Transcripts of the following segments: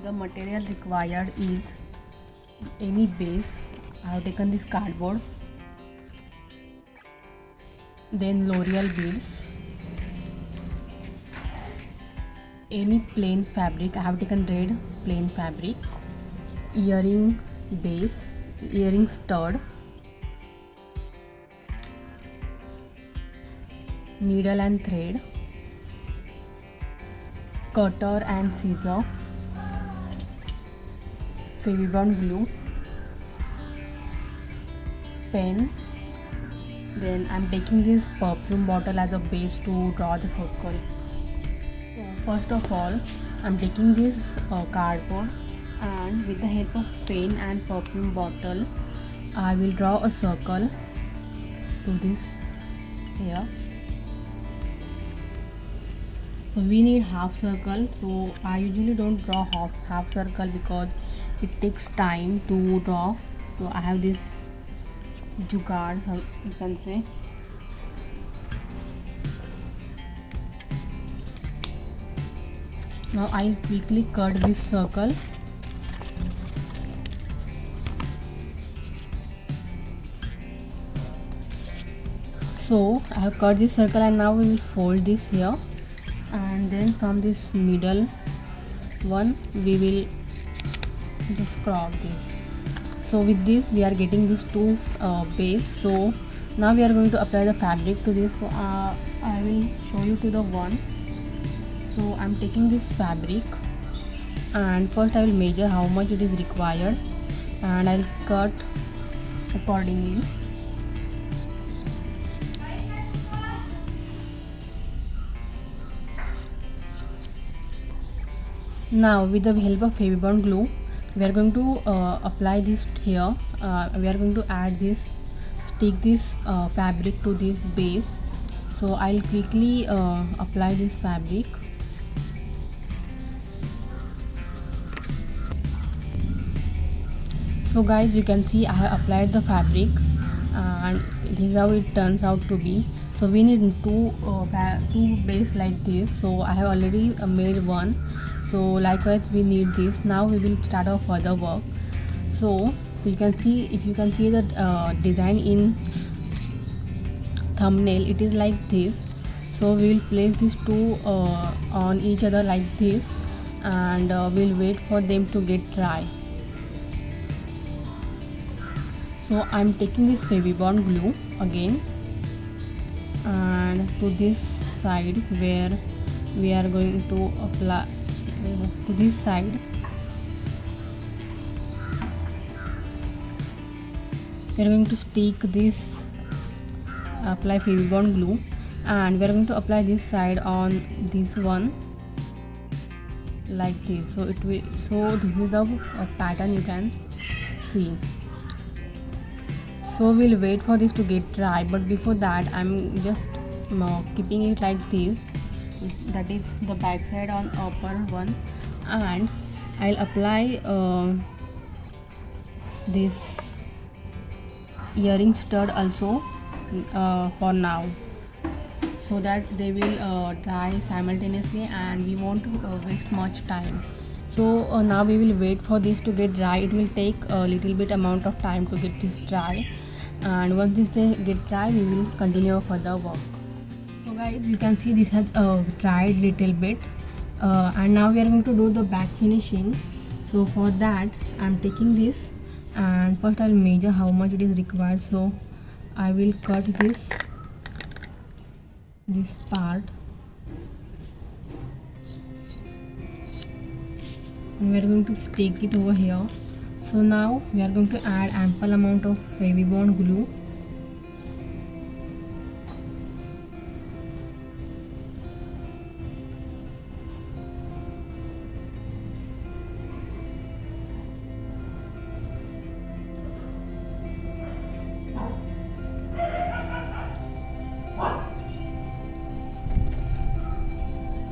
The material required is any base. I have taken this cardboard, then L'Oreal beads, any plain fabric. I have taken red plain fabric, earring base, earring stud, needle and thread, cutter and scissor, Fevibond glue, pen. Then I'm taking this perfume bottle as a base to draw the circle. So first of all, I'm taking this cardboard, and with the help of pen and perfume bottle, I will draw a circle to this here. So we need half circle. So I usually don't draw half circle because it takes time to draw. So I have this jugaad, so you can say. Now I'll quickly cut this circle. So I have cut this circle, and now we will fold this here, and then from this middle one we will just crop this. So with this we are getting these two base. So now we are going to apply the fabric to this. So I will show you to the one. So I'm taking this fabric, and first I will measure how much it is required, and I'll cut accordingly. Now with the help of Fevibond glue, we are going to apply this here. We are going to add this, stick this fabric to this base. So I'll quickly apply this fabric. So guys, you can see I have applied the fabric, and this is how it turns out to be. So we need two base like this. So I have already made one. So likewise we need this. Now we will start our further work. So you can see, if you can see the design in thumbnail, it is like this. So we will place these two on each other like this, and we'll wait for them to get dry. So I'm taking this Fevibond glue again, and to this side where we are going to apply, to this side we are going to stick this, apply Fevibond glue, and we are going to apply this side on this one like this. So it will, so this is the pattern you can see. So we'll wait for this to get dry, but before that I'm just keeping it like this, that is the back side on upper one, and I'll apply this earring stud also for now, so that they will dry simultaneously and we won't waste much time. So now we will wait for this to get dry. It will take a little bit amount of time to get this dry, and once this get dry we will continue further work. So guys, you can see this has dried little bit, and now we are going to do the back finishing. So for that I'm taking this, and first I'll measure how much it is required. So I will cut this part, and we are going to stick it over here. So now we are going to add ample amount of Fevibond glue.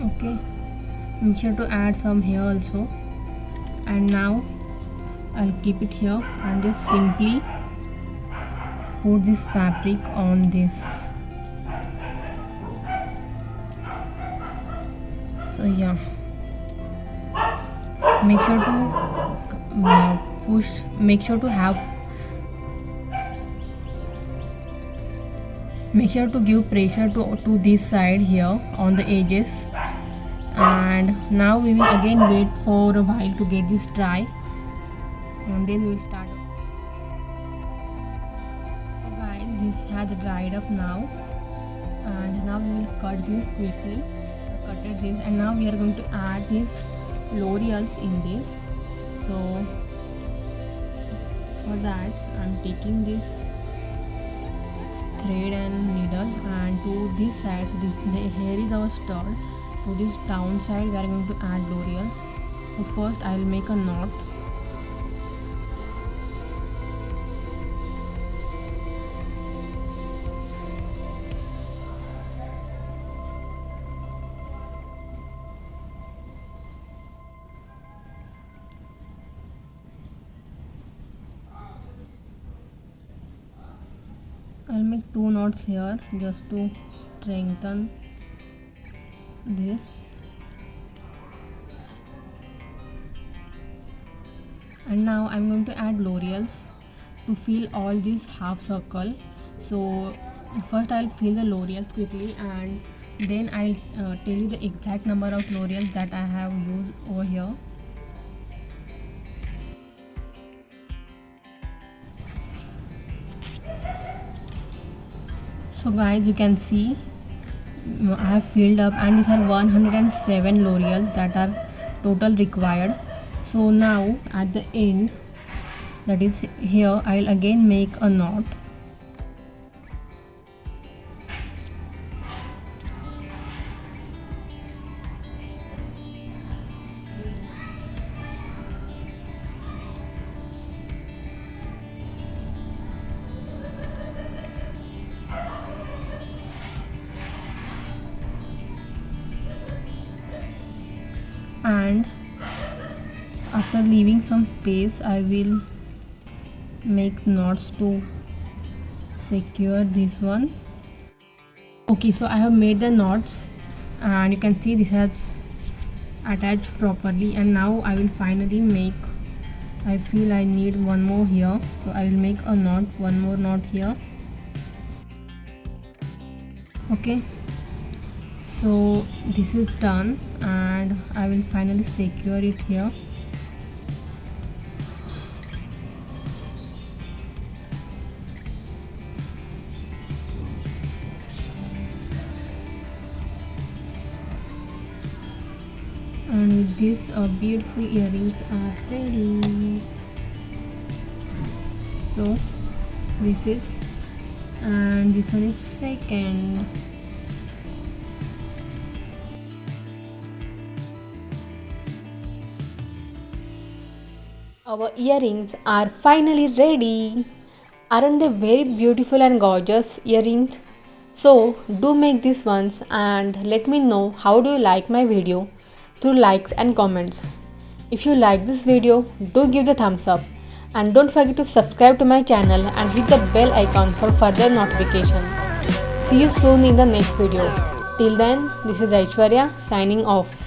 Okay, make sure to add some here also, and now I'll keep it here and just simply put this fabric on this. So yeah, make sure to make sure to give pressure to this side here on the edges. And now we will again wait for a while to get this dry, and then we will start. So guys, this has dried up now, and now we will cut this quickly. Cutted this, and now we are going to add these L'Oreals in this. So for that I'm taking this thread and needle, and to this side, so here is our stud. To this down side we are going to add L'Oreals. So first I will make a knot. I'll make 2 knots here just to strengthen this. And now I'm going to add L'Oreals to fill all this half circle. So first I'll fill the L'Oreals quickly, and then I'll tell you the exact number of L'Oreals that I have used over here. So guys, you can see I have filled up, and these are 107 L'Oreals that are total required. So now at the end, that is here, I will again make a knot. And after leaving some space, I will make knots to secure this one. Okay, so I have made the knots, and you can see this has attached properly. And now I will finally make, I feel I need one more here, so I will make a knot, one more knot here. Okay, so this is done, and I will finally secure it here. And with this, our beautiful earrings are ready. So this is, and this one is second. Our earrings are finally ready. Aren't they very beautiful and gorgeous earrings? So do make these ones, and let me know how do you like my video through likes and comments. If you like this video, do give the thumbs up, and don't forget to subscribe to my channel and hit the bell icon for further notifications. See you soon in the next video. Till then, this is Aishwarya signing off.